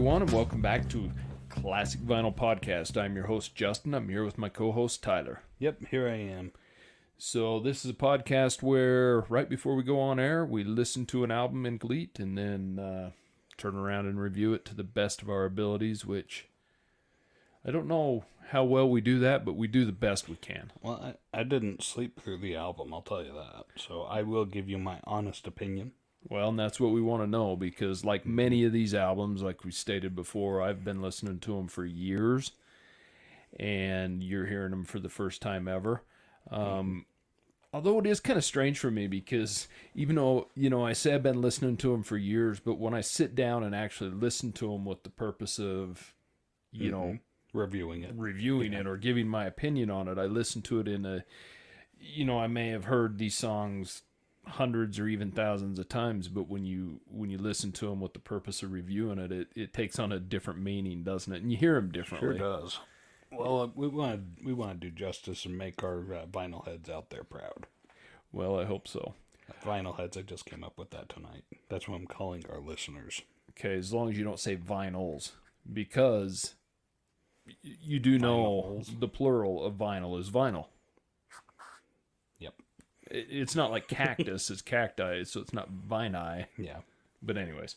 everyone, and welcome back to Classic Vinyl Podcast. I'm your host, Justin. I'm here with my co-host, Tyler. Yep, here I am. So this is a podcast where, right before we go on air, we listen to an album in complete and then turn around and review it to the best of our abilities, which I don't know how well we do that, but we do the best we can. Well, I didn't sleep through the album, I'll tell you that. So I will give you my honest opinion. Well, and that's what we want to know, because like many of these albums, like we stated before, I've been listening to them for years, and you're hearing them for the first time ever. Although it is kind of strange for me, because even though, I say I've been listening to them for years, but when I sit down and actually listen to them with the purpose of, Reviewing it or giving my opinion on it, I listen to it in I may have heard these songs hundreds or even thousands of times, but when you listen to them with the purpose of reviewing it, it takes on a different meaning, doesn't it? And you hear them differently. Sure does. Well, we want to do justice and make our vinyl heads out there proud. Well, I hope so. Vinyl heads, I just came up with that tonight. That's what I'm calling our listeners. Okay, as long as you don't say vinyls, because you do know the plural of vinyl is vinyl. Yep. It's not like cactus, it's cacti, so it's not vini. Yeah. But anyways.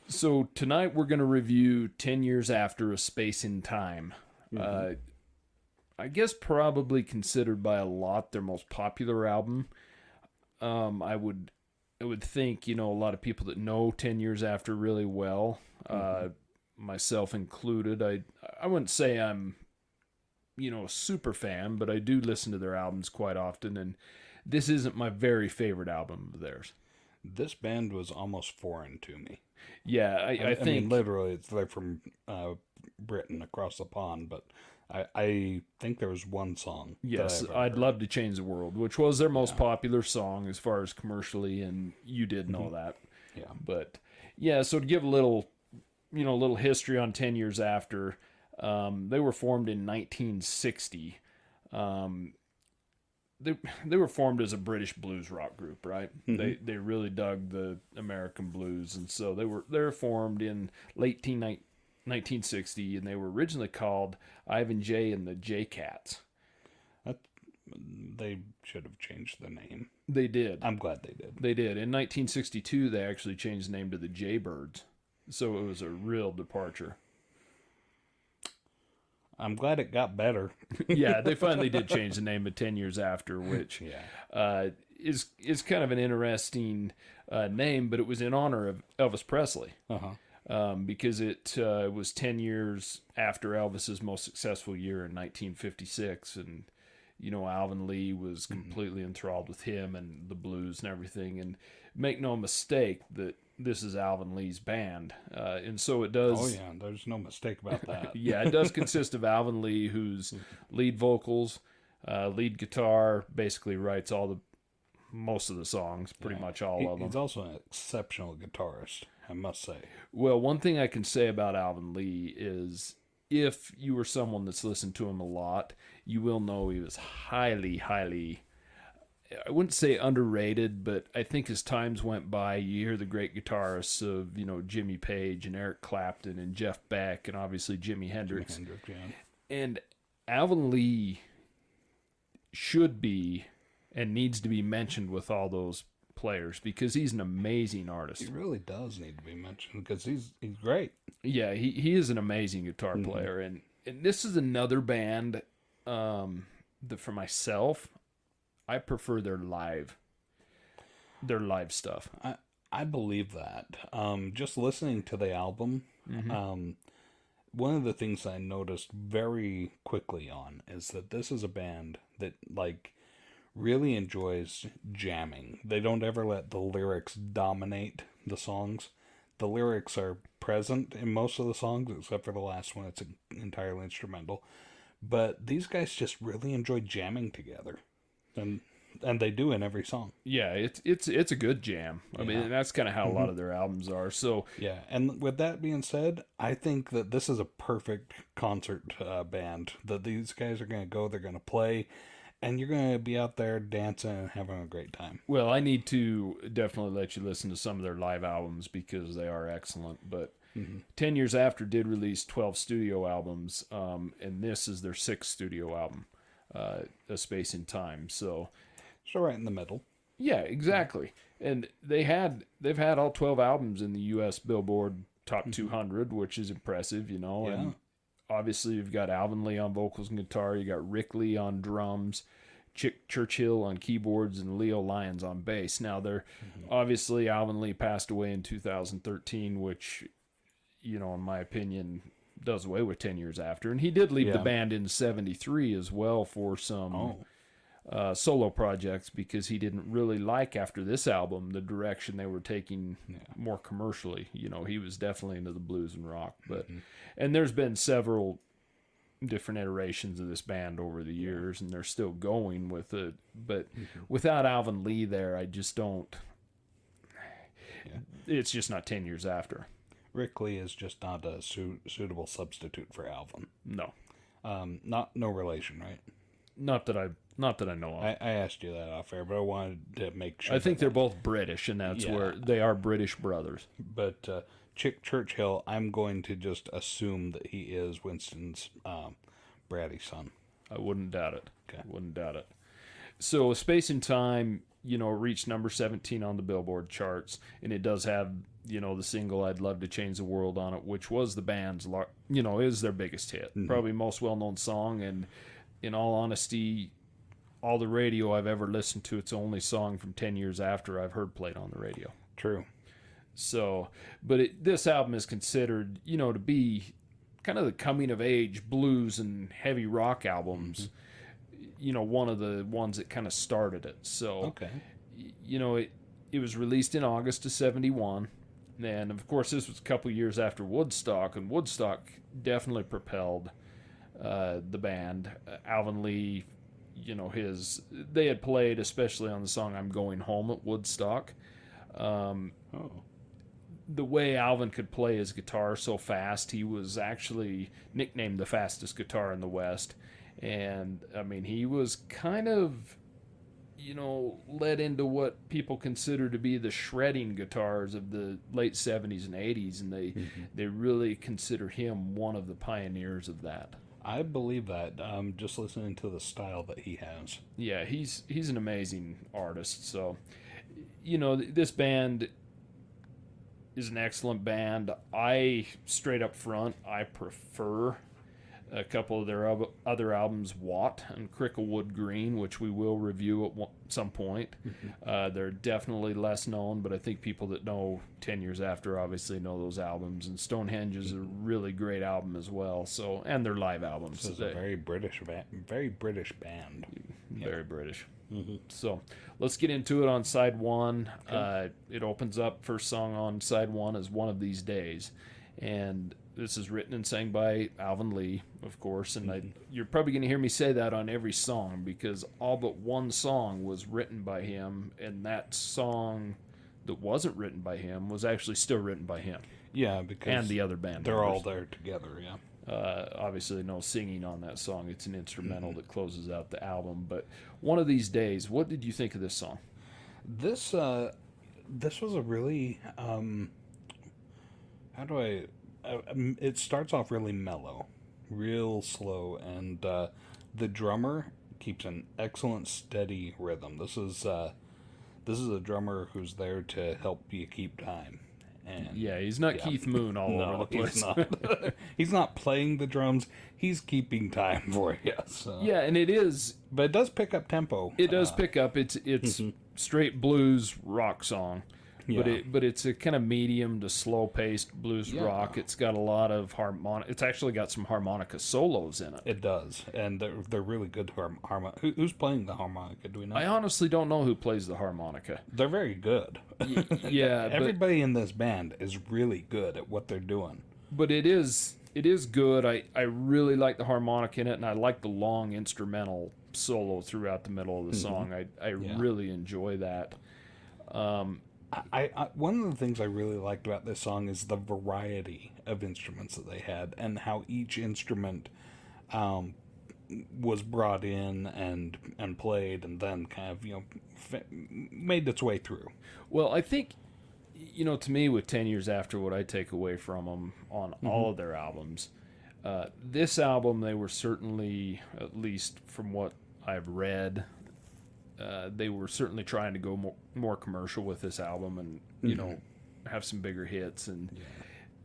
So tonight we're going to review 10 Years After: A Space in Time. I guess probably considered by a lot their most popular album. I would think, a lot of people that know 10 Years After really well, myself included. I wouldn't say I'm a super fan, but I do listen to their albums quite often, and this isn't my very favorite album of theirs. This band was almost foreign to me. Yeah, I think... mean, literally, they're from Britain, across the pond, but I think there was one song. Yes, I'd Love to Change the World, which was their most popular song as far as commercially, and you did know that. Yeah. But, yeah, so to give a little history on 10 Years After... they were formed in 1960. They were formed as a British blues rock group, right? Mm-hmm. They really dug the American blues, and so they were formed in late 1960, and they were originally called Ivan J and the J Cats. They should have changed the name. They did. I'm glad they did. They did. In 1962, they actually changed the name to the Jaybirds, so it was a real departure. I'm glad it got better. Yeah, they finally did change the name of 10 Years After, which is kind of an interesting name, but it was in honor of Elvis Presley. Because it was 10 years after Elvis's most successful year in 1956, and Alvin Lee was completely enthralled with him and the blues and everything. And make no mistake that this is Alvin Lee's band, and so it does. Oh yeah, there's no mistake about that. Yeah, it does consist of Alvin Lee, who's lead vocals, lead guitar, basically writes most of the songs, pretty much all of them. He's also an exceptional guitarist, I must say. Well, one thing I can say about Alvin Lee is, if you were someone that's listened to him a lot, you will know he was highly, highly, I wouldn't say underrated, but I think as times went by, you hear the great guitarists of, Jimmy Page and Eric Clapton and Jeff Beck and obviously Jimi Hendrix. And Alvin Lee should be and needs to be mentioned with all those players, because he's an amazing artist. He really does need to be mentioned, because he's great. Yeah, he is an amazing guitar player, and this is another band that for myself, I prefer their live stuff. I believe that. Just listening to the album, one of the things I noticed very quickly on is that this is a band that really enjoys jamming. They don't ever let the lyrics dominate the songs. The lyrics are present in most of the songs, except for the last one. It's entirely instrumental. But these guys just really enjoy jamming together. And they do in every song. Yeah, it's a good jam. I mean, that's kind of how a lot of their albums are. So yeah, and with that being said, I think that this is a perfect concert band. That these guys are going to go, they're going to play, and you're going to be out there dancing and having a great time. Well, I need to definitely let you listen to some of their live albums, because they are excellent. But Mhm. 10 Years After did release 12 studio albums, and this is their sixth studio album, A Space in Time. So, So right in the middle. yeah, exactly. And they've had all 12 albums in the U.S. Billboard Top 200, which is impressive, you know. Yeah. And obviously, you've got Alvin Lee on vocals and guitar, you got Rick Lee on drums, Chick Churchill on keyboards, and Leo Lyons on bass. Now, they're obviously Alvin Lee passed away in 2013, which, you know, in my opinion, does away with 10 Years After. And he did leave the Yeah. band in 73 as well for some solo projects, because he didn't really like, after this album, the direction they were taking more commercially. You know, he was definitely into the blues and rock. But and there's been several different iterations of this band over the years, and they're still going with it. But without Alvin Lee there, I just don't. It's just not 10 Years After. Rick Lee is just not a suitable substitute for Alvin. No, No relation, right? not that I know of. I asked you that off air, but I wanted to make sure. I think they're both British, and that's where they are British brothers. But Chick Churchill, I'm going to just assume that he is Winston's bratty son. I wouldn't doubt it. Okay. Wouldn't doubt it. So, A Space in Time, you know, reached number 17 on the Billboard charts, and it does have, you know, the single "I'd Love to Change the World" on it, which was the band's, you know, is their biggest hit, probably most well-known song. And in all honesty, all the radio I've ever listened to, it's the only song from 10 Years After I've heard played on the radio. True. So, but this album is considered, you know, to be kind of the coming of age blues and heavy rock albums. You know, one of the ones that kind of started it. So, Okay. You know, it was released in August of 71. And of course, this was a couple years after Woodstock, and Woodstock definitely propelled the band. Alvin Lee, you know, they had played, especially on the song "I'm Going Home" at Woodstock. The way Alvin could play his guitar so fast, he was actually nicknamed the fastest guitar in the West. And I mean, he was kind of, you know, led into what people consider to be the shredding guitars of the late 70s and 80s, and they really consider him one of the pioneers of that. I believe that. Just listening to the style that he has. Yeah, he's an amazing artist. So, you know, this band is an excellent band. Straight up front, I prefer a couple of their other albums, Watt and Cricklewood Green, which we will review at some point. They're definitely less known, but I think people that know 10 Years After obviously know those albums. And Stonehenge is a really great album as well. So, and their live albums. This is a very British band. Very British. So let's get into it on side one. Okay. It opens up, first song on side one is "One of These Days," and this is written and sang by Alvin Lee, of course. And you're probably going to hear me say that on every song, because all but one song was written by him, and that song that wasn't written by him was actually still written by him. Yeah, because and the other band they're members. all there together. Yeah. Obviously no singing on that song. It's an instrumental that closes out the album. But "One of These Days," what did you think of this song? This was a really it starts off really mellow, real slow, and the drummer keeps an excellent steady rhythm. This is a drummer who's there to help you keep time. And yeah, he's not Keith Moon all over the place. He's not. He's not playing the drums. He's keeping time for you. So. Yeah, and it is. But it does pick up tempo. It does pick up. It's straight blues rock song. Yeah. But it's a kind of medium to slow paced blues rock. It's got a lot of It's actually got some harmonica solos in it. It does, and they're really good harmonica. Who's playing the harmonica? Do we know? I honestly don't know who plays the harmonica. They're very good. Yeah, everybody in this band is really good at what they're doing. But it is good. I really like the harmonica in it, and I like the long instrumental solo throughout the middle of the song. I really enjoy that. I one of the things I really liked about this song is the variety of instruments that they had, and how each instrument was brought in and played, and then kind of made its way through. Well, I think To me, with 10 years after, what I take away from them on all of their albums, this album, they were certainly, at least from what I've read, they were certainly trying to go more commercial with this album, and have some bigger hits,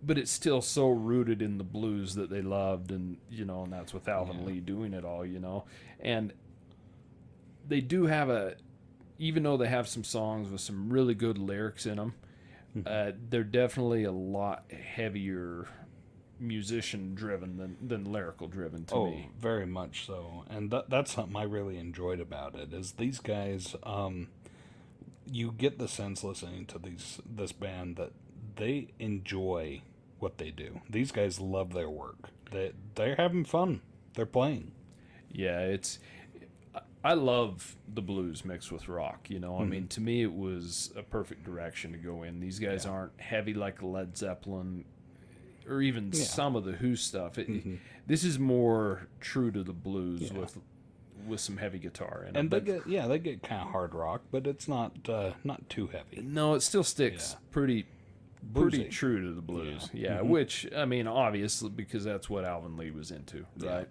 but it's still so rooted in the blues that they loved, and and that's with Alvin Lee doing it all, and they do have even though they have some songs with some really good lyrics in them, they're definitely a lot heavier musician driven than lyrical driven to me. Very much so. And that's something I really enjoyed about it, is these guys, you get the sense listening to this band that they enjoy what they do. These guys love their work. They're having fun. They're playing. Yeah, I love the blues mixed with rock, I mean, to me it was a perfect direction to go in. These guys aren't heavy like Led Zeppelin or even some of the Who stuff. This is more true to the blues with some heavy guitar in it. And they get kind of hard rock, but it's not too heavy. No, it still sticks pretty true to the blues. Yeah, which, I mean, obviously, because that's what Alvin Lee was into, right?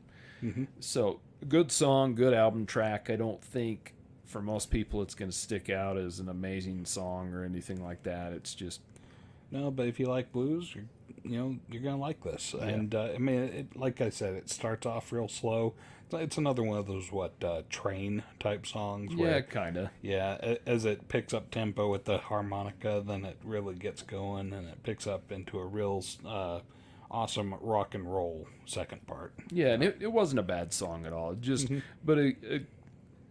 So, good song, good album track. I don't think for most people it's going to stick out as an amazing song or anything like that. It's just... No, but if you like blues, you're gonna like this. Yeah. And I mean, like I said, it starts off real slow. It's another one of those train type songs. Yeah, kind of. Yeah, as it picks up tempo with the harmonica, then it really gets going, and it picks up into a real awesome rock and roll second part. Yeah, and it wasn't a bad song at all. Just but a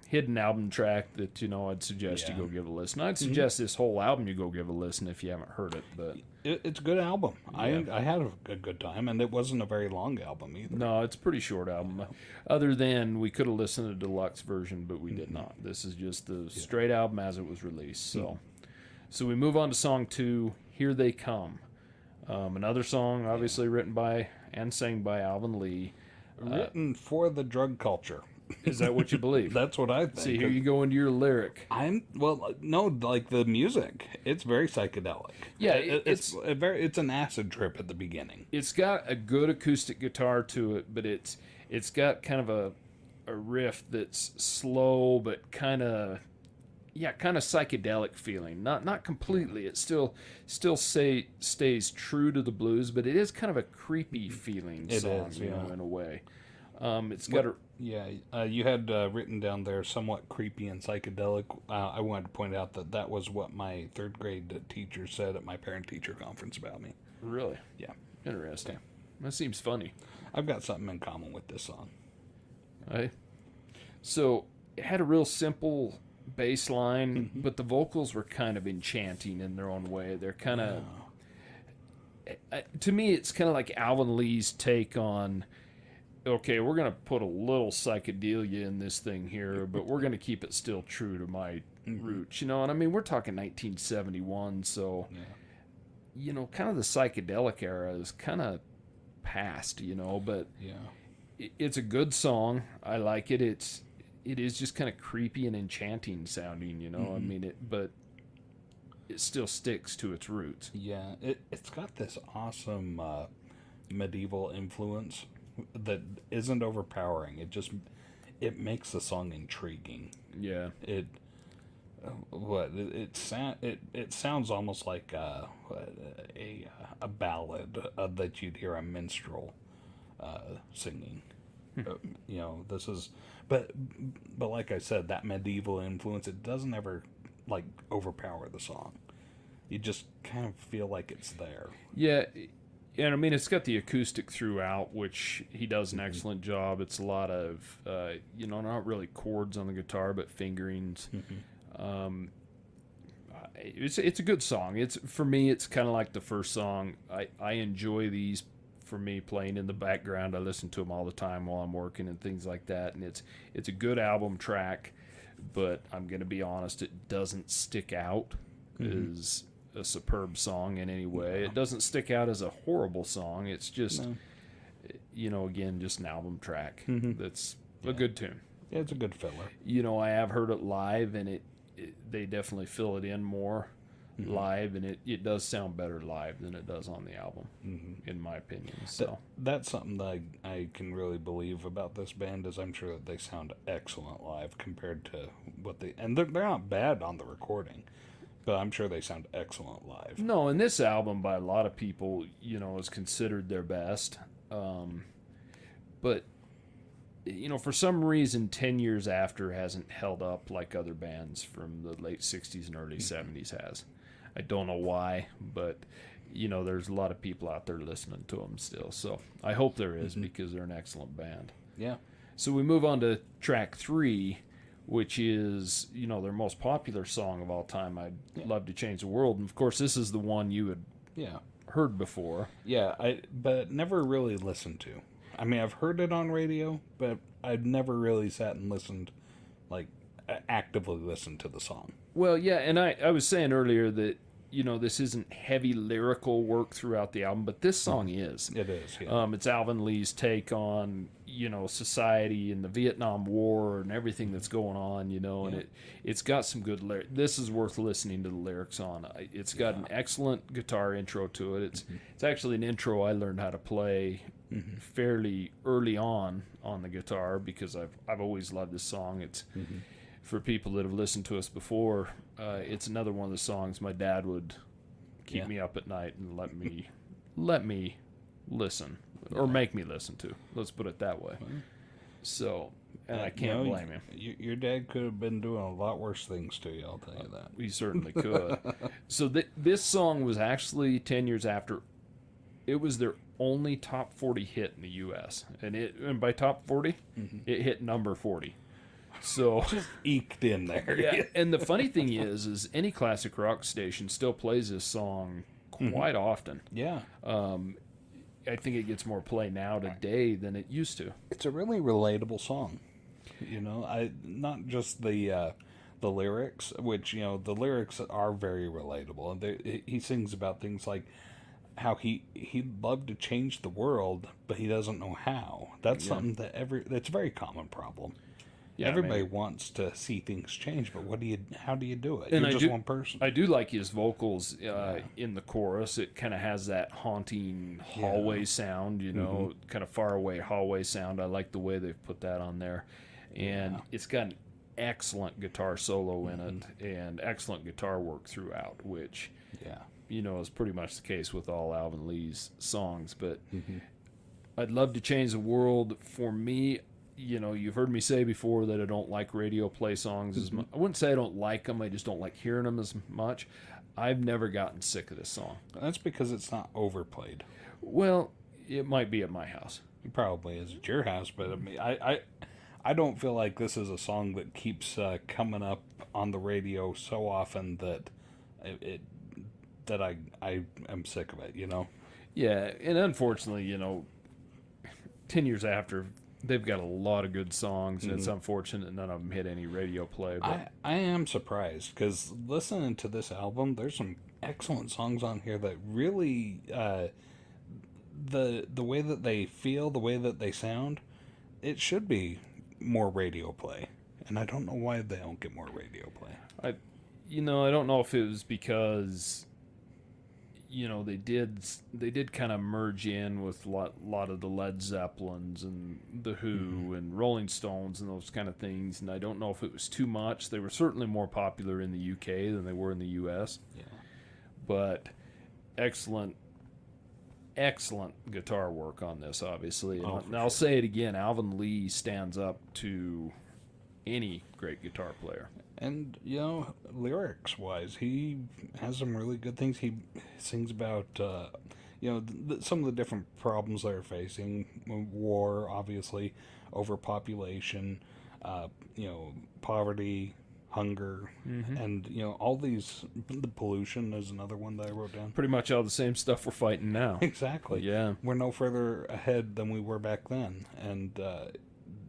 hidden album track that I'd suggest you go give a listen. I'd suggest this whole album you go give a listen if you haven't heard it. But it's a good album. Yeah. I had a good time, and it wasn't a very long album either. No, it's a pretty short album. Other than we could have listened to the deluxe version, but we did not. This is just the straight album as it was released. So we move on to song 2, Here They Come. Another song obviously written by and sang by Alvin Lee. Written for the drug culture. Is that what you believe? That's what I think. See, here you go into your lyric. Like the music, it's very psychedelic. Yeah, it's an acid trip at the beginning. It's got a good acoustic guitar to it, but it's got kind of a riff that's slow, but kind of psychedelic feeling. Not completely. It still stays true to the blues, but it is kind of a creepy feeling song, in a way. It's got a... Yeah, you had written down there somewhat creepy and psychedelic. I wanted to point out that was what my third grade teacher said at my parent-teacher conference about me. Really? Yeah. Interesting. That seems funny. I've got something in common with this song. Right. So, it had a real simple bass line, but the vocals were kind of enchanting in their own way. They're kind of... to me, it's kind of like Alvin Lee's take on... Okay, we're going to put a little psychedelia in this thing here, but we're going to keep it still true to my roots, And I mean, we're talking 1971, so, kind of the psychedelic era is kind of past, but it's a good song. I like it. It is just kind of creepy and enchanting sounding, I mean, but it still sticks to its roots. Yeah, it's got this awesome medieval influence that isn't overpowering. It makes the song intriguing. Yeah. It sounds almost like a ballad that you'd hear a minstrel singing. This is but like I said, that medieval influence, it doesn't ever overpower the song. You just kind of feel like it's there. Yeah. And I mean, it's got the acoustic throughout, which he does an excellent job. It's a lot of, not really chords on the guitar, but fingerings. It's a good song. For me, it's kind of like the first song. I enjoy these. For me, playing in the background, I listen to them all the time while I'm working and things like that. And it's a good album track, but I'm going to be honest, it doesn't stick out as a superb song in any way. It doesn't stick out as a horrible song. It's just, again, just an album track that's a good tune. Yeah, it's a good filler. I have heard it live, and they definitely fill it in more. live, and it does sound better live than it does on the album, in my opinion. So that's something that I can really believe about this band is I'm sure that they sound excellent live compared to what and they're not bad on the recording, but I'm sure they sound excellent live. no, and this album by a lot of people, is considered their best. But for some reason, 10 years after hasn't held up like other bands from the late 60s and early 70s has. I don't know why, but there's a lot of people out there listening to them still. So I hope there is, because they're an excellent band. Yeah. So we move on to track 3, which is, their most popular song of all time, I'd Love to Change the World. And of course, this is the one you had heard before. Yeah, but never really listened to. I mean, I've heard it on radio, but I've never really sat and listened, like, actively listened to the song. Well, yeah, and I was saying earlier that, this isn't heavy lyrical work throughout the album, but this song is. It is, yeah. It's Alvin Lee's take on, society and the Vietnam War and everything that's going on, and it's got some good lyrics. This is worth listening to the lyrics on. It's got an excellent guitar intro to it. It's actually an intro I learned how to play fairly early on the guitar, because I've always loved this song. It's for people that have listened to us before, it's another one of the songs my dad would keep me up at night and let me listen, or make me listen to. Let's put it that way. So, and I can't blame him. Your dad could have been doing a lot worse things to you, I'll tell you that. He certainly could. So this song was actually 10 years after. It was their only top 40 hit in the U.S. And by top 40, it hit number 40. So just eked in there. Yeah, and the funny thing is any classic rock station still plays this song quite often. Yeah. I think it gets more play now today than it used to. It's a really relatable song. Not just the lyrics, which the lyrics are very relatable. He sings about things like how he'd love to change the world, but he doesn't know how. That's something that's a very common problem. Yeah, everybody wants to see things change, but how do you do it? You're just one person. I do like his vocals in the chorus. It kind of has that haunting hallway sound, kind of far away hallway sound. I like the way they've put that on there. And it's got an excellent guitar solo in it and excellent guitar work throughout, which is pretty much the case with all Alvin Lee's songs. But I'd Love to Change the World, for me, you've heard me say before that I don't like radio play songs as much. I wouldn't say I don't like them. I just don't like hearing them as much. I've never gotten sick of this song. That's because it's not overplayed. Well, it might be at my house. It probably is at your house, but I mean, I don't feel like this is a song that keeps coming up on the radio so often that I am sick of it. Yeah, and unfortunately, 10 years after, they've got a lot of good songs, and it's unfortunate none of them hit any radio play. But I am surprised, because listening to this album, there's some excellent songs on here that really, the way that they feel, the way that they sound, it should be more radio play. And I don't know why they don't get more radio play. I don't know if it was because they did kind of merge in with a lot of the Led Zeppelins and the Who and Rolling Stones and those kind of things, and I don't know if it was too much. They were certainly more popular in the UK than they were in the US. Yeah. But excellent guitar work on this, obviously. And I'll say it again, Alvin Lee stands up to any great guitar player. And, lyrics-wise, he has some really good things. He sings about, some of the different problems they're facing. War, obviously, overpopulation, poverty, hunger, and, all these... The pollution is another one that I wrote down. Pretty much all the same stuff we're fighting now. Exactly. Yeah. We're no further ahead than we were back then. And,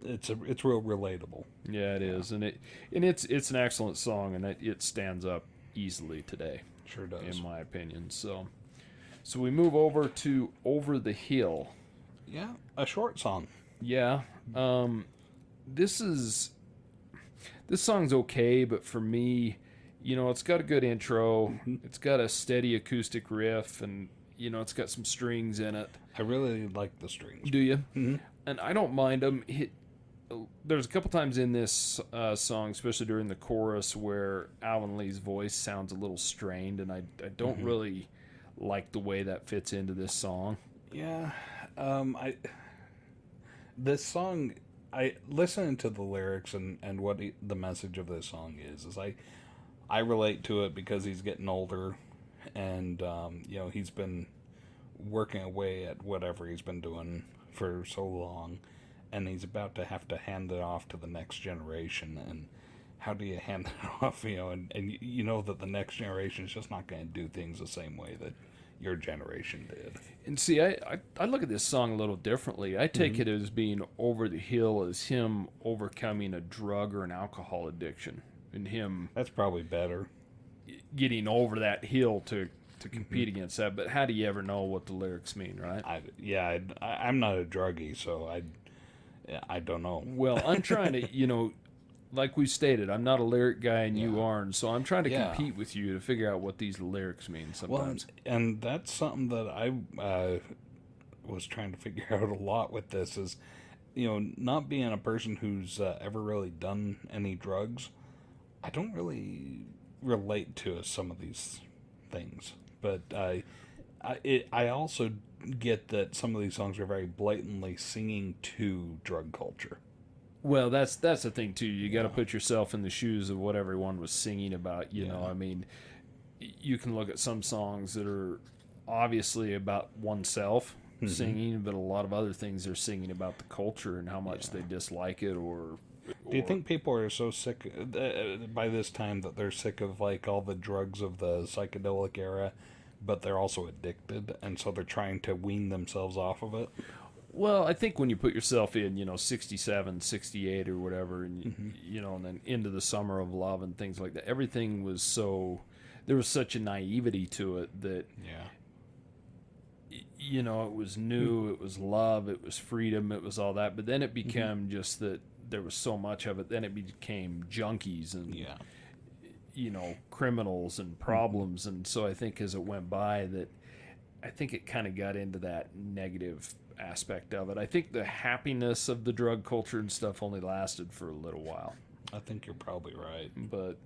it's real relatable. Yeah, it is, and it's an excellent song, and it stands up easily today. Sure does, in my opinion. So we move over to Over the Hill. Yeah, a short song. Yeah, this song's okay, but for me, It's got a good intro. It's got a steady acoustic riff, and it's got some strings in it. I really like the strings. Do you? And I don't mind them. There's a couple times in this song, especially during the chorus, where Alvin Lee's voice sounds a little strained, and I don't really like the way that fits into this song. Yeah, this song, I listening to the lyrics and what the message of this song is I relate to it because he's getting older, and he's been working away at whatever he's been doing for so long, and he's about to have to hand it off to the next generation. And how do you hand it off? And you know that the next generation is just not going to do things the same way that your generation did. And see, I look at this song a little differently. I take it as being over the hill as him overcoming a drug or an alcohol addiction, and him That's probably better. getting over that hill to compete against that. But how do you ever know what the lyrics mean, right? I'm not a druggie, so I don't know. Well, I'm trying to, like we stated, I'm not a lyric guy and you aren't, so I'm trying to compete with you to figure out what these lyrics mean sometimes. Well, and that's something that I was trying to figure out a lot with this is, not being a person who's ever really done any drugs, I don't really relate to some of these things. But I also get that some of these songs are very blatantly singing to drug culture. Well, that's the thing too. You got to put yourself in the shoes of what everyone was singing about. You know, I mean, you can look at some songs that are obviously about oneself singing, but a lot of other things are singing about the culture and how much they dislike it. Or do you think people are so sick by this time that they're sick of like all the drugs of the psychedelic era, but they're also addicted, and so they're trying to wean themselves off of it? Well, I think when you put yourself in, 67, 68 or whatever, and, and then into the summer of love and things like that, everything was there was such a naivety to it that, it was new, it was love, it was freedom, it was all that. But then it became just that there was so much of it. Then it became junkies and, criminals and problems. And so I think as it went by that, I think it kind of got into that negative aspect of it. I think the happiness of the drug culture and stuff only lasted for a little while. I think you're probably right, but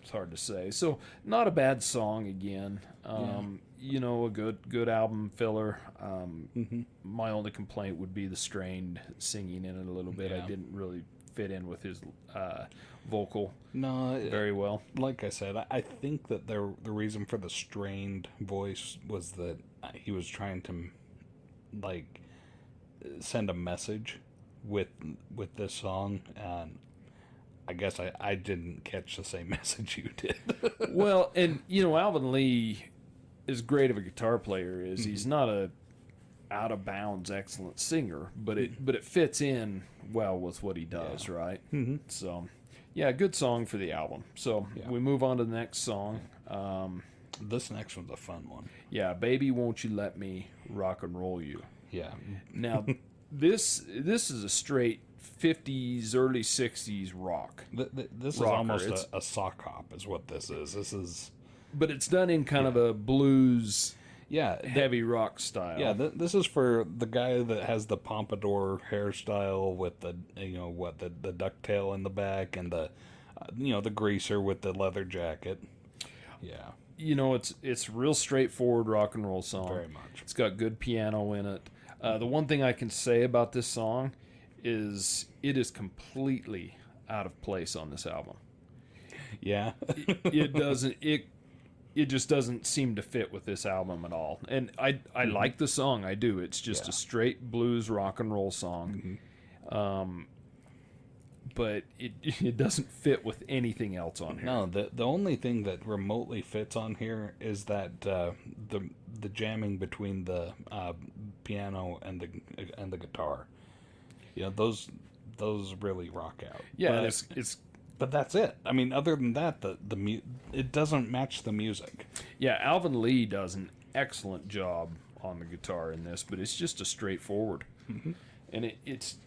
it's hard to say. So not a bad song again. A good album filler. My only complaint would be the strained singing in it a little bit. I didn't really fit in with his vocal very well. Like I said, I think that the reason for the strained voice was that he was trying to send a message with this song, and I guess I didn't catch the same message you did. Well, and Alvin Lee, as great of a guitar player is, he's not a out of bounds excellent singer, but it fits in well with what he does, right? So good song for the album. So we move on to the next song. This next one's a fun one. Yeah, Baby Won't You Let Me Rock and Roll You. Yeah. Now, this is a straight 50s, early 60s rock. This is almost a sock hop is what this is. But it's done in kind of a blues, heavy rock style. Yeah, this is for the guy that has the pompadour hairstyle with the the ducktail in the back and the the greaser with the leather jacket. Yeah. It's real straightforward rock and roll song. Very much. It's got good piano in it. The one thing I can say about this song is it is completely out of place on this album. Yeah. It just doesn't seem to fit with this album at all. And I like the song. I do. It's just a straight blues rock and roll song. But it doesn't fit with anything else on here. No, the only thing that remotely fits on here is that the jamming between the piano and the guitar. Those really rock out. Yeah, it's but that's it. I mean, other than that, it doesn't match the music. Yeah, Alvin Lee does an excellent job on the guitar in this, but it's just a straightforward. And it's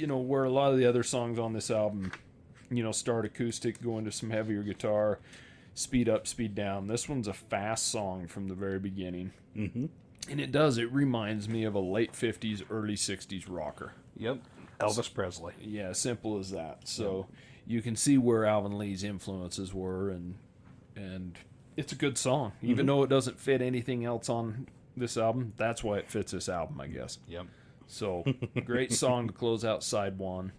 where a lot of the other songs on this album, start acoustic, go into some heavier guitar, speed up, speed down. This one's a fast song from the very beginning. Mm-hmm. And it reminds me of a late 50s, early 60s rocker. Yep. Elvis Presley. Yeah, simple as that. So you can see where Alvin Lee's influences were, and it's a good song. Even though it doesn't fit anything else on this album, that's why it fits this album, I guess. Yep. So, great song to close out side one.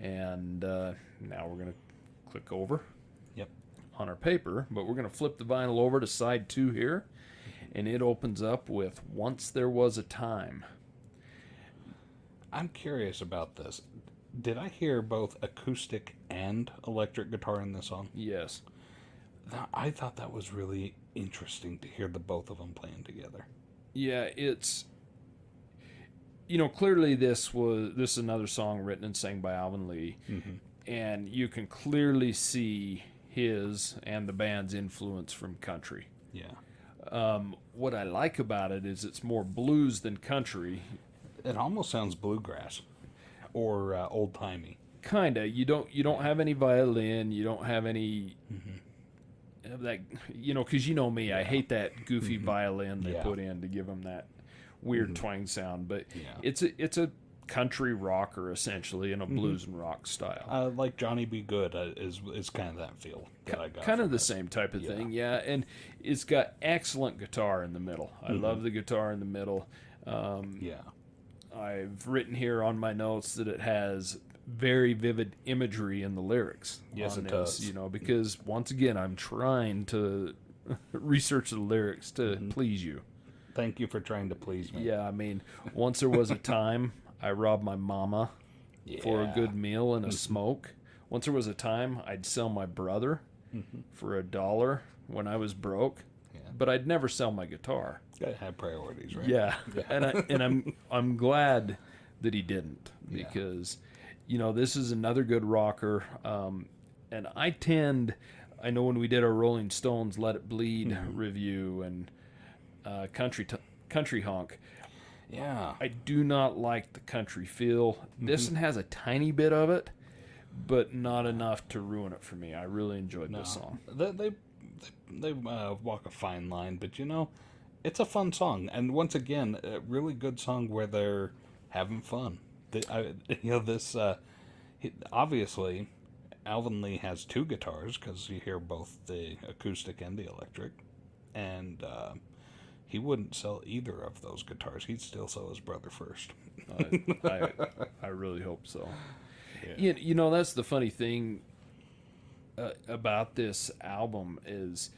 And now we're going to click over on our paper, but we're going to flip the vinyl over to side 2 here, and it opens up with Once There Was a Time. I'm curious about this. Did I hear both acoustic and electric guitar in this song? Yes. I thought that was really interesting to hear the both of them playing together. Yeah, it's... clearly this is another song written and sang by Alvin Lee, and you can clearly see his and the band's influence from country. Yeah. What I like about it is it's more blues than country. It almost sounds bluegrass or old timey. Kinda. You don't have any violin. You don't have any of that. Because you know me, I hate that goofy violin they put in to give them that weird twang sound. But it's a country rocker essentially in a blues and rock style. Like Johnny B. Good is kind of that feel that I got. Kind of the same type of thing, yeah. And it's got excellent guitar in the middle. I love the guitar in the middle. I've written here on my notes that it has very vivid imagery in the lyrics. Yes, it does. Because once again, I'm trying to research the lyrics to please you. Thank you for trying to please me. Yeah, I mean, once there was a time I robbed my mama for a good meal and a smoke. Once there was a time I'd sell my brother for $1 when I was broke, but I'd never sell my guitar. Gotta have priorities, right? Yeah, and I'm glad that he didn't, because this is another good rocker. And I know when we did our Rolling Stones Let It Bleed review and country honk, I do not like the country feel. This one has a tiny bit of it, but not enough to ruin it for me. I really enjoyed this song. They walk a fine line, but it's a fun song, and once again, a really good song where they're having fun. Obviously, Alvin Lee has 2 guitars because you hear both the acoustic and the electric, and he wouldn't sell either of those guitars. He'd still sell his brother first. I really hope so. Yeah. That's the funny thing about this album is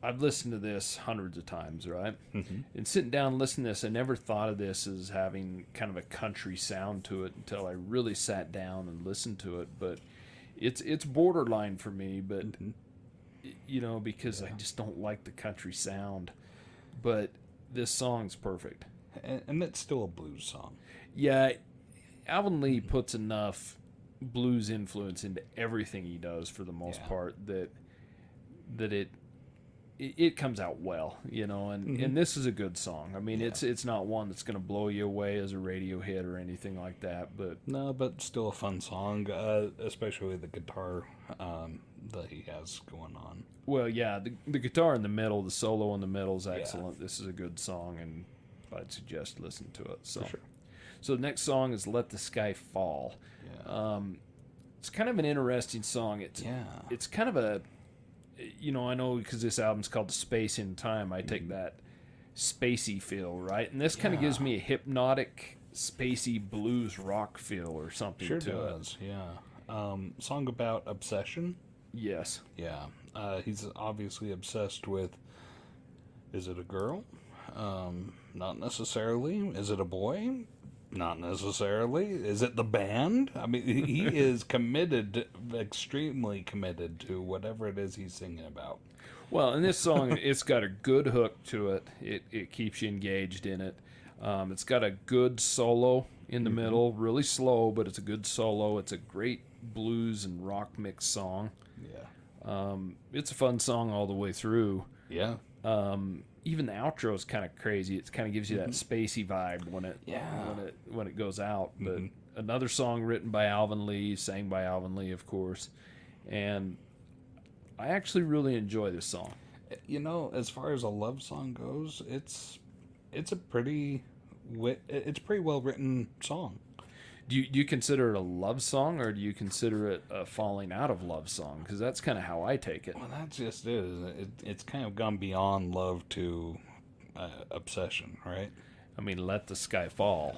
I've listened to this hundreds of times, right? And sitting down and listening to this, I never thought of this as having kind of a country sound to it until I really sat down and listened to it. But it's borderline for me, but because I just don't like the country sound. But this song's perfect. And it's still a blues song. Yeah, Alvin Lee puts enough blues influence into everything he does for the most part that it comes out well, and this is a good song. I mean, it's not one that's going to blow you away as a radio hit or anything like that, but still a fun song, especially the guitar that he has going on. Well, yeah, the guitar in the middle, the solo in the middle is excellent. This is a good song, and I'd suggest listening to it. So, So the next song is "Let the Sky Fall." It's kind of an interesting song. It's kind of a I know because this album's called Space in Time, I take that spacey feel, right? And this kind of gives me a hypnotic, spacey blues rock feel or something to does, it. Yeah. Song about obsession? Yes. Yeah. He's obviously obsessed with, is it a girl? Not necessarily. Is it a boy? Not necessarily. Is it the band? I mean, he is committed, extremely committed to whatever it is he's singing about. Well, in this song, it's got a good hook to it. It keeps you engaged in it. It's got a good solo in the middle, really slow, but it's a good solo. It's a great blues and rock mix song. Yeah. It's a fun song all the way through. Yeah. Even the outro is kind of crazy. It kind of gives you that spacey vibe when it goes out. But another song written by Alvin Lee, sang by Alvin Lee, of course. And I actually really enjoy this song. You know, as far as a love song goes, it's a it's a pretty well written song. Do you consider it a love song, or do you consider it a falling out of love song? Because that's kind of how I take it. Well, that's just it. It's kind of gone beyond love to obsession, right? I mean, let the sky fall.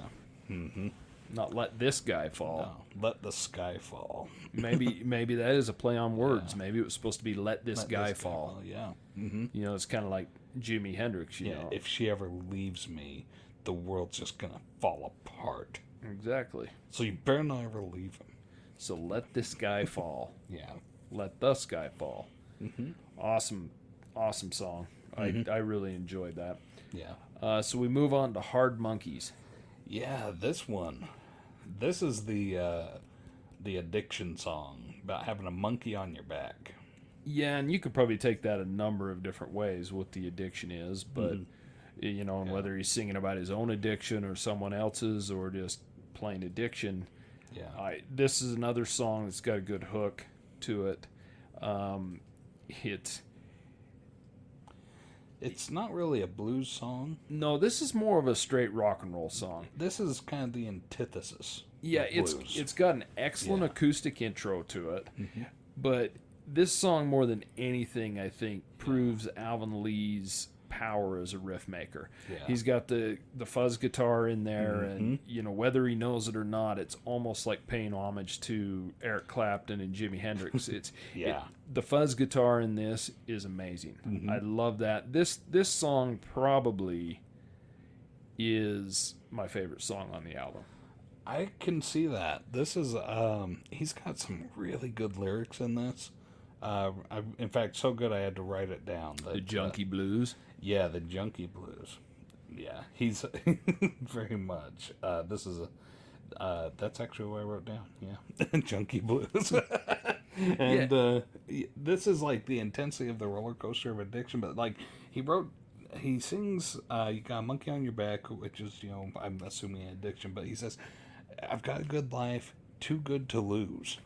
Mm-hmm. Not let this guy fall. No, let the sky fall. Maybe that is a play on words. Yeah. Maybe it was supposed to be let this guy fall. Yeah. Mm-hmm. You know, it's kind of like Jimi Hendrix. You know, If she ever leaves me, the world's just gonna fall apart. exactly. So you better not ever leave him. So let this guy fall. Yeah. Let the sky fall. Mm-hmm. Awesome song. I really enjoyed that. Yeah. So we move on to Hard Monkeys. Yeah, this one. This is the addiction song about having a monkey on your back. Yeah, and you could probably take that a number of different ways, what the addiction is, but you know, and whether he's singing about his own addiction or someone else's or just plain addiction. Yeah. This is another song that's got a good hook to it. It's not really a blues song. No, this is more of a straight rock and roll song. This is kind of the antithesis. Yeah, of blues. it's got an excellent acoustic intro to it, but this song more than anything, I think, proves Alvin Lee's power as a riff maker. Yeah. He's got the fuzz guitar in there, and you know, whether he knows it or not, it's almost like paying homage to Eric Clapton and Jimi Hendrix. The fuzz guitar in this is amazing. I love that. This song probably is my favorite song on the album. I can see that. This is he's got some really good lyrics in this. In fact, so good I had to write it down. The Junkie Blues. Yeah, the Junkie Blues. Yeah, he's very much. This is that's actually what I wrote down. Yeah, Junkie Blues. And this is like the intensity of the roller coaster of addiction. But like he sings, "You got a monkey on your back," which is, you know, I'm assuming addiction. But he says, "I've got a good life, too good to lose."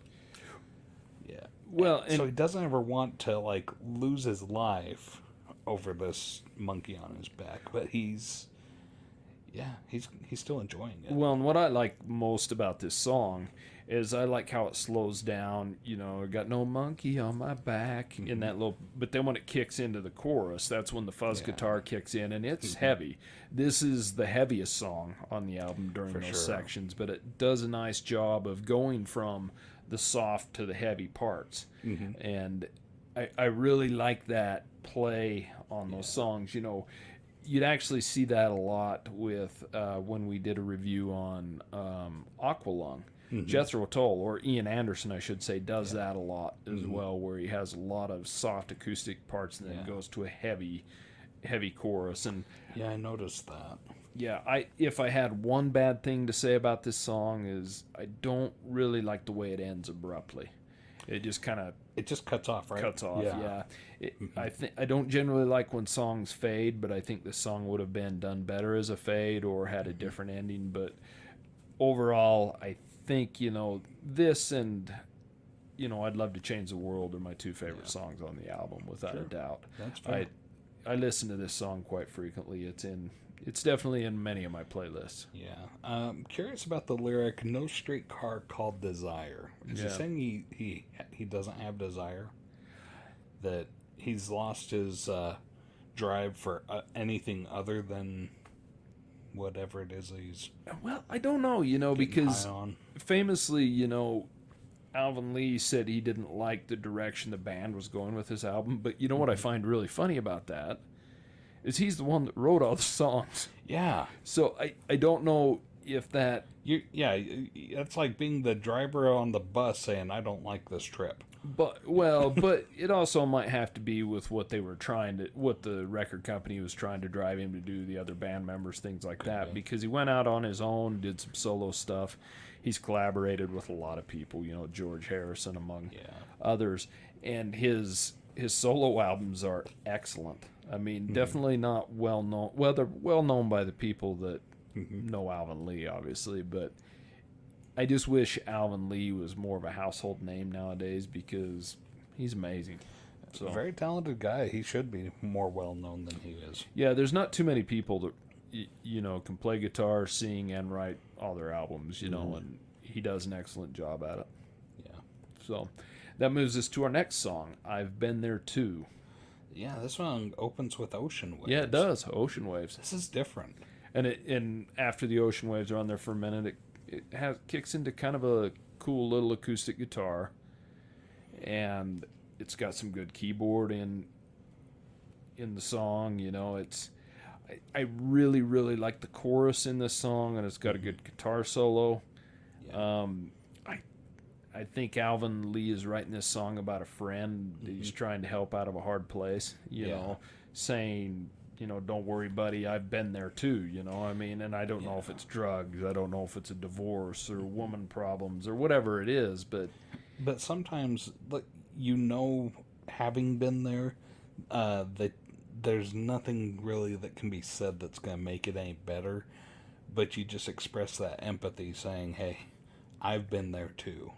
Yeah. Well, and so he doesn't ever want to like lose his life over this monkey on his back, but he's still enjoying it. Well, and what I like most about this song is I like how it slows down. You know, I got no monkey on my back in that little, but then when it kicks into the chorus, that's when the fuzz guitar kicks in, and it's heavy. This is the heaviest song on the album during those sections, but it does a nice job of going from the soft to the heavy parts, and I really like that play on those songs. You know, you'd actually see that a lot with when we did a review on Aqualung. Jethro Tull, or Ian Anderson, I should say, does that a lot as well, where he has a lot of soft acoustic parts and then goes to a heavy chorus. And yeah, I noticed that. Yeah, if I had one bad thing to say about this song is I don't really like the way it ends abruptly. It just kind of cuts off, right? Cuts off, yeah. I don't generally like when songs fade, but I think this song would have been done better as a fade or had a different ending. But overall, I think, you know, this and, you know, I'd Love to Change the World are my two favorite songs on the album, without a doubt. That's fair. I listen to this song quite frequently. It's definitely in many of my playlists. Yeah. Curious about the lyric, "No straight car called desire." Is he saying he doesn't have desire? That he's lost his drive for anything other than whatever it is he's... Well, I don't know, you know, because famously, you know, Alvin Lee said he didn't like the direction the band was going with this album. But you know what I find really funny about that is he's the one that wrote all the songs. Yeah. So I don't know if that... That's like being the driver on the bus saying, "I don't like this trip." But it also might have to be with what they were what the record company was trying to drive him to do, the other band members, things like that. Because he went out on his own, did some solo stuff. He's collaborated with a lot of people, you know, George Harrison among others, and his solo albums are excellent. I mean, definitely not well known. Well, they're well known by the people that know Alvin Lee, obviously, but I just wish Alvin Lee was more of a household name nowadays because he's amazing. So Very talented guy. He should be more well known than he is. yeah, there's not too many people that can play guitar, sing, and write all their albums. And he does an excellent job at it. Yeah. So that moves us to our next song, "I've Been There Too." Yeah, this song opens with ocean waves. Yeah, it does. Ocean waves. This is different. And after the ocean waves are on there for a minute, it kicks into kind of a cool little acoustic guitar, and it's got some good keyboard in the song. I really really like the chorus in this song, and it's got a good guitar solo. Yeah. I think Alvin Lee is writing this song about a friend that he's trying to help out of a hard place. Saying, don't worry, buddy, I've been there too. And I don't know if it's drugs, I don't know if it's a divorce or woman problems or whatever it is, but sometimes, like, having been there, that there's nothing really that can be said that's going to make it any better, but you just express that empathy, saying, hey, I've been there too.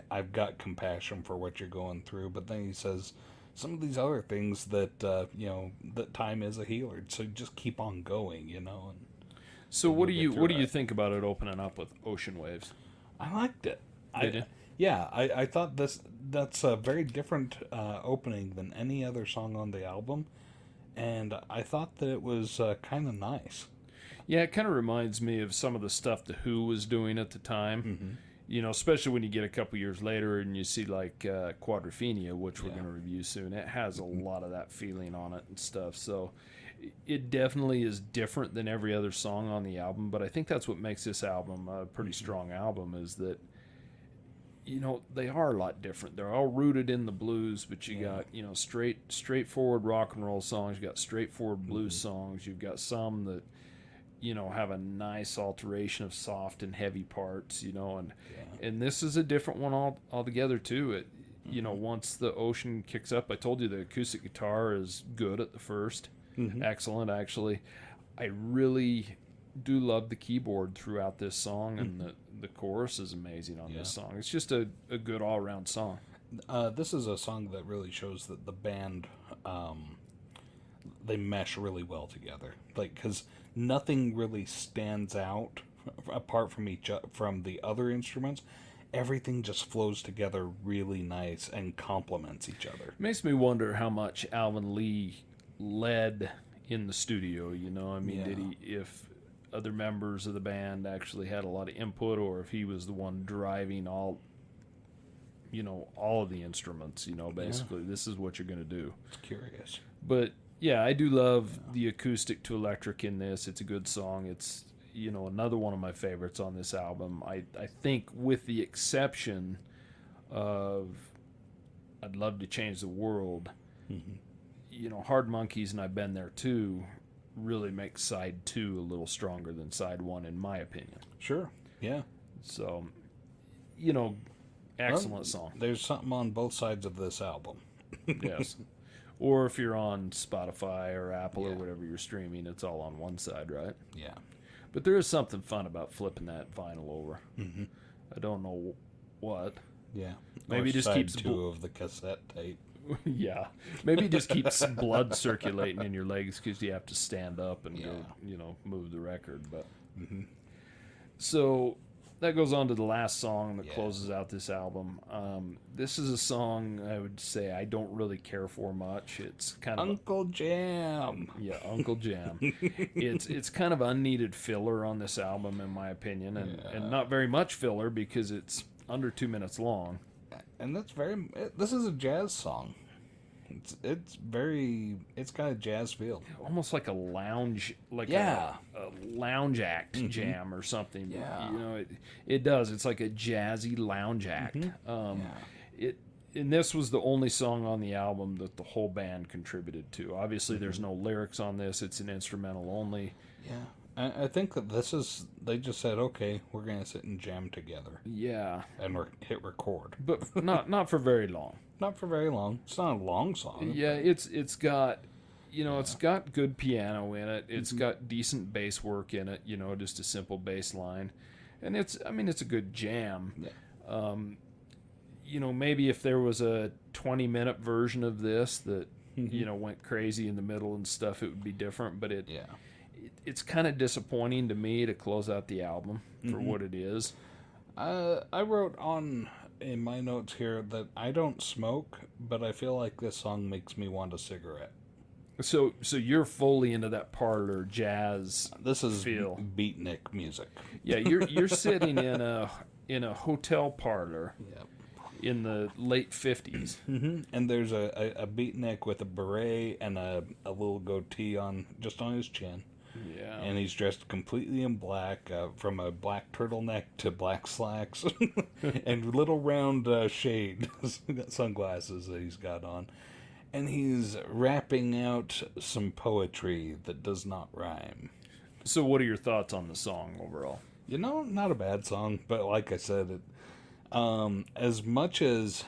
I've got compassion for what you're going through. But then he says some of these other things that that time is a healer. So just keep on going. So what do you think about it opening up with ocean waves? I liked it. Did you? Yeah, I thought that's a very different opening than any other song on the album, and I thought that it was kind of nice. Yeah, it kind of reminds me of some of the stuff the Who was doing at the time. Mm-hmm. Especially when you get a couple years later and you see like Quadrophenia, which we're going to review soon. It has a lot of that feeling on it and stuff. So it definitely is different than every other song on the album. But I think that's what makes this album a pretty strong album, is that they are a lot different. They're all rooted in the blues, but you got straightforward rock and roll songs. You got straightforward blues songs. You've got some that have a nice alteration of soft and heavy parts, and this is a different one altogether too. It, once the ocean kicks up, I told you the acoustic guitar is good at the first, excellent actually. I really do love the keyboard throughout this song, and the chorus is amazing on this song. It's just a good all around song. This is a song that really shows that the band, they mesh really well together. Like, because nothing really stands out apart from the other instruments. Everything just flows together really nice and complements each other. It makes me wonder how much Alvin Lee led in the studio. Did he, if other members of the band actually had a lot of input, or if he was the one driving all of the instruments. Basically, this is what you're going to do. It's curious, but. Yeah, I do love the acoustic to electric in this. It's a good song. It's, another one of my favorites on this album. I think with the exception of I'd Love to Change the World, Hard Monkeys and I've Been There Too really make side 2 a little stronger than side 1, in my opinion. Sure, yeah. So, excellent song. There's something on both sides of this album. Yes. Or if you're on Spotify or Apple or whatever you're streaming, it's all on one side, right? Yeah. But there is something fun about flipping that vinyl over. I don't know what. Yeah. Maybe or just side keeps 2 of the cassette tape. Yeah. Maybe it just keeps blood circulating in your legs because you have to stand up and go, move the record. But so that goes on to the last song that closes out this album. This is a song I would say I don't really care for much. It's kind of Uncle Jam. Yeah, Uncle Jam. It's kind of unneeded filler on this album, in my opinion, and not very much filler because it's under 2 minutes long. And this is a jazz song. It's got a jazz feel, almost like a lounge, a lounge act jam or something. It does. It's like a jazzy lounge act. And this was the only song on the album that the whole band contributed to. Obviously, there's no lyrics on this. It's an instrumental only. I think that they just said, okay, we're going to sit and jam together. Yeah. And hit record. But not for very long. Not for very long. It's not a long song. Yeah, it's got, it's got good piano in it. It's got decent bass work in it, just a simple bass line. And it's a good jam. Yeah. maybe if there was a 20-minute version of this that, went crazy in the middle and stuff, it would be different. But it's kind of disappointing to me to close out the album for what it is. I wrote on in my notes here that I don't smoke, but I feel like this song makes me want a cigarette. So you're fully into that parlor jazz. This is feel. beatnik music. Yeah, you're sitting in a hotel parlor. Yep. In the late 50s. And there's a beatnik with a beret and a little goatee on his chin. Yeah. And he's dressed completely in black, from a black turtleneck to black slacks, and little round shade sunglasses that he's got on. And he's rapping out some poetry that does not rhyme. So what are your thoughts on the song overall? Not a bad song, but like I said, as much as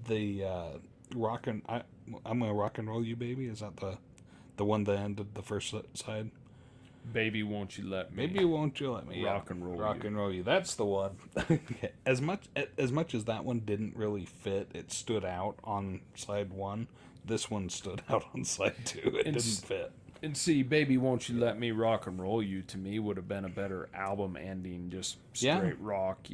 the I'm gonna rock and roll you, baby. Is that the one that ended the first side? Baby, won't you let me? Baby, won't you let me? Rock and roll. Rock you. and roll you. That's the one. As much as that one didn't really fit, it stood out on side one. This one stood out on side two. It didn't fit. And see, Baby, Won't You Let Me Rock and Roll You, to me, would have been a better album ending, just straight rock,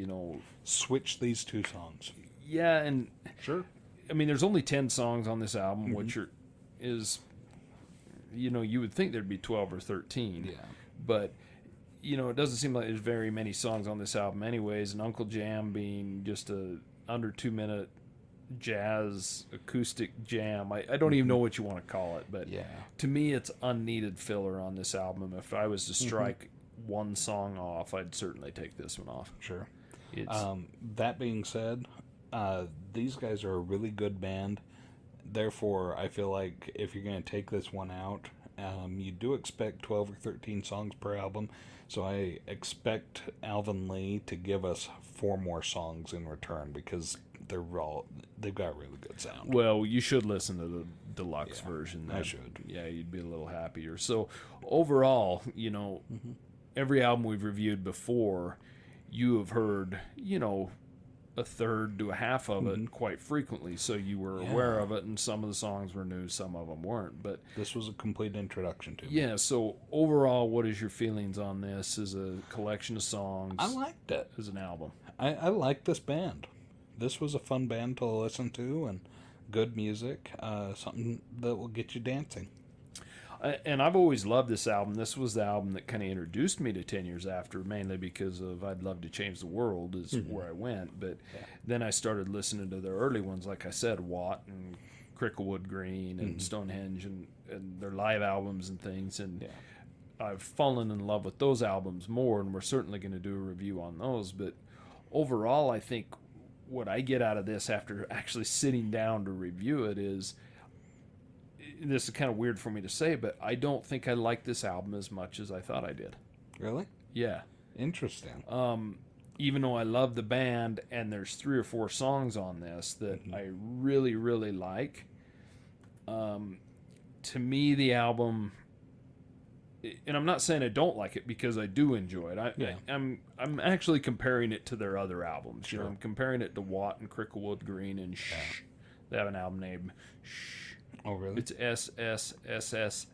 Switch these two songs. Yeah, and... Sure. I mean, there's only 10 songs on this album, which is... you would think there'd be 12 or 13. Yeah. But, it doesn't seem like there's very many songs on this album anyways, and Uncle Jam being just a under 2-minute jazz acoustic jam. I don't even know what you want to call it, but to me it's unneeded filler on this album. If I was to strike one song off, I'd certainly take this one off. Sure. That being said, these guys are a really good band. Therefore, I feel like if you're going to take this one out, you do expect 12 or 13 songs per album. So I expect Alvin Lee to give us 4 more songs in return, because they've got really good sound. Well, you should listen to the deluxe version. I should. Yeah, you'd be a little happier. So overall, every album we've reviewed before, you have heard, a third to a half of it quite frequently, so you were aware of it, and some of the songs were new, some of them weren't. But this was a complete introduction to me. Yeah, so overall, what is your feelings on this as a collection of songs? I liked it. As an album. I like this band. This was a fun band to listen to, and good music, something that will get you dancing. And I've always loved this album. This was the album that kind of introduced me to 10 Years After, mainly because of I'd Love to Change the World is where I went. But then I started listening to their early ones, like I said, Watt and Cricklewood Green and Stonehenge and their live albums and things. And I've fallen in love with those albums more, and we're certainly going to do a review on those. But overall, I think what I get out of this after actually sitting down to review it is... This is kind of weird for me to say, but I don't think I like this album as much as I thought I did. Really? Yeah. Interesting. Even though I love the band, and there's 3 or 4 songs on this that I really, really like, to me, the album... And I'm not saying I don't like it, because I do enjoy it. I'm actually comparing it to their other albums. Sure. I'm comparing it to Watt and Cricklewood Green and Shh. They have an album named Shh. Oh, really? It's SSSSH.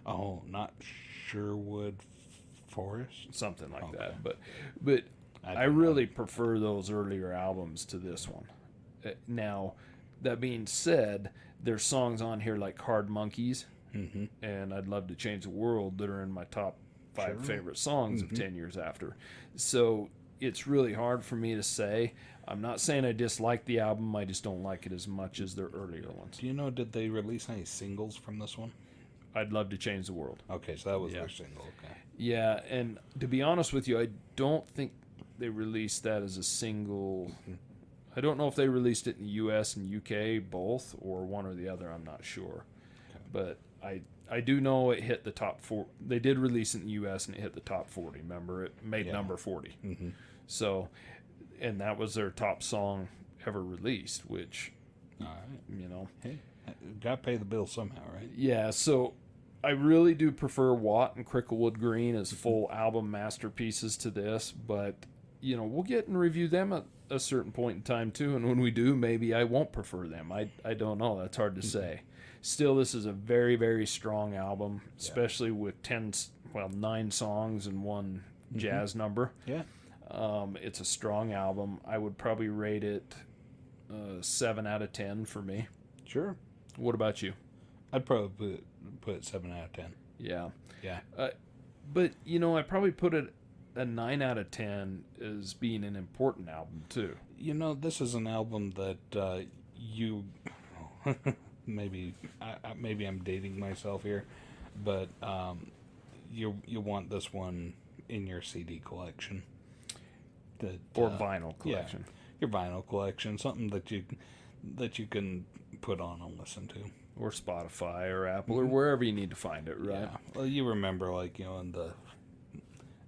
Oh, not Sherwood Forest? Something like that. But I really prefer those earlier albums to this one. Now, that being said, there's songs on here like Hard Monkeys and I'd Love to Change the World that are in my top 5 favorite songs of 10 Years After. So it's really hard for me to say. I'm not saying I dislike the album, I just don't like it as much as their earlier ones. Do you know, did they release any singles from this one? I'd Love to Change the World. Okay, so that was their single, okay. Yeah, and to be honest with you, I don't think they released that as a single. I don't know if they released it in the US and UK, both, or one or the other, I'm not sure. Okay. But I do know it hit the top 4. They did release it in the US and it hit the top 40, remember? It made number 40. So... And that was their top song ever released, which, hey, got to pay the bill somehow, right? Yeah, so I really do prefer Watt and Cricklewood Green as full album masterpieces to this, but we'll get and review them at a certain point in time too. And when we do, maybe I won't prefer them. I don't know. That's hard to say. Still, this is a very, very strong album, especially with 9 songs and one jazz number. Yeah. It's a strong album. I would probably rate it 7 out of 10 for me. Sure. What about you? I'd probably put it 7 out of 10. Yeah. Yeah. But, I probably put it a 9 out of 10 as being an important album, too. This is an album that you... maybe I'm dating myself here, but you want this one in your CD collection. Or vinyl collection. Yeah, your vinyl collection. Something that you can put on and listen to. Or Spotify or Apple or wherever you need to find it, right? Yeah. Well, you remember,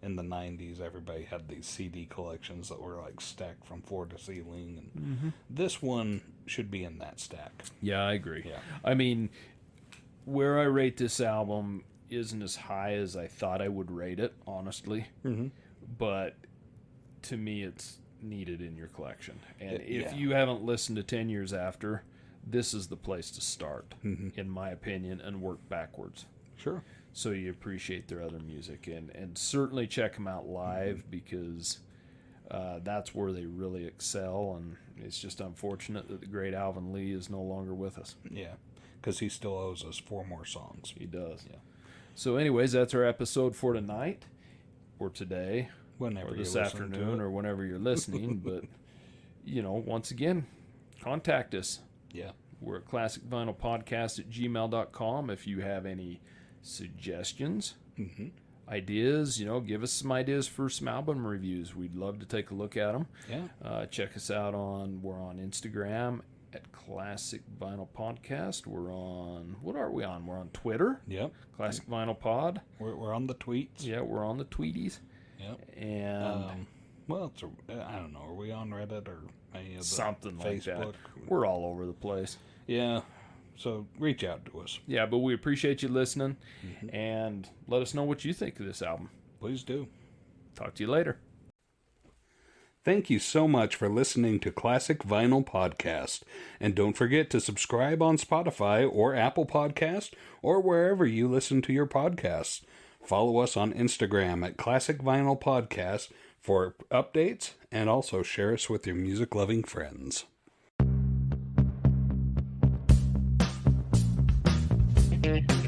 in the 90s, everybody had these CD collections that were stacked from floor to ceiling, and this one should be in that stack. Yeah, I agree. Yeah. I mean, where I rate this album isn't as high as I thought I would rate it, honestly. But to me, it's needed in your collection. And if you haven't listened to 10 Years After, this is the place to start, in my opinion, and work backwards. Sure. So you appreciate their other music, and certainly check them out live, because that's where they really excel. And it's just unfortunate that the great Alvin Lee is no longer with us. Yeah, because he still owes us 4 more songs. He does. Yeah. So anyways, that's our episode for tonight, or today, Whenever or this you're listening afternoon, to it. or whenever you're listening. But, once again, contact us. Yeah. We're at classicvinylpodcast@gmail.com. If you have any suggestions, ideas, give us some ideas for some album reviews. We'd love to take a look at them. Yeah. Check us out we're on Instagram at Classic Vinyl Podcast. We're on, what are we on? We're on Twitter. Yep. Classic Vinyl Pod. We're on the tweets. Yeah, we're on the Tweeties. Yep. And I don't know. Are we on Reddit or any of the something like Facebook? that. We're all over the place. Yeah. So reach out to us. Yeah, but we appreciate you listening, and let us know what you think of this album. Please do. Talk to you later. Thank you so much for listening to Classic Vinyl Podcast. And don't forget to subscribe on Spotify or Apple Podcast or wherever you listen to your podcasts. Follow us on Instagram at Classic Vinyl Podcast for updates, and also share us with your music-loving friends. Thank you.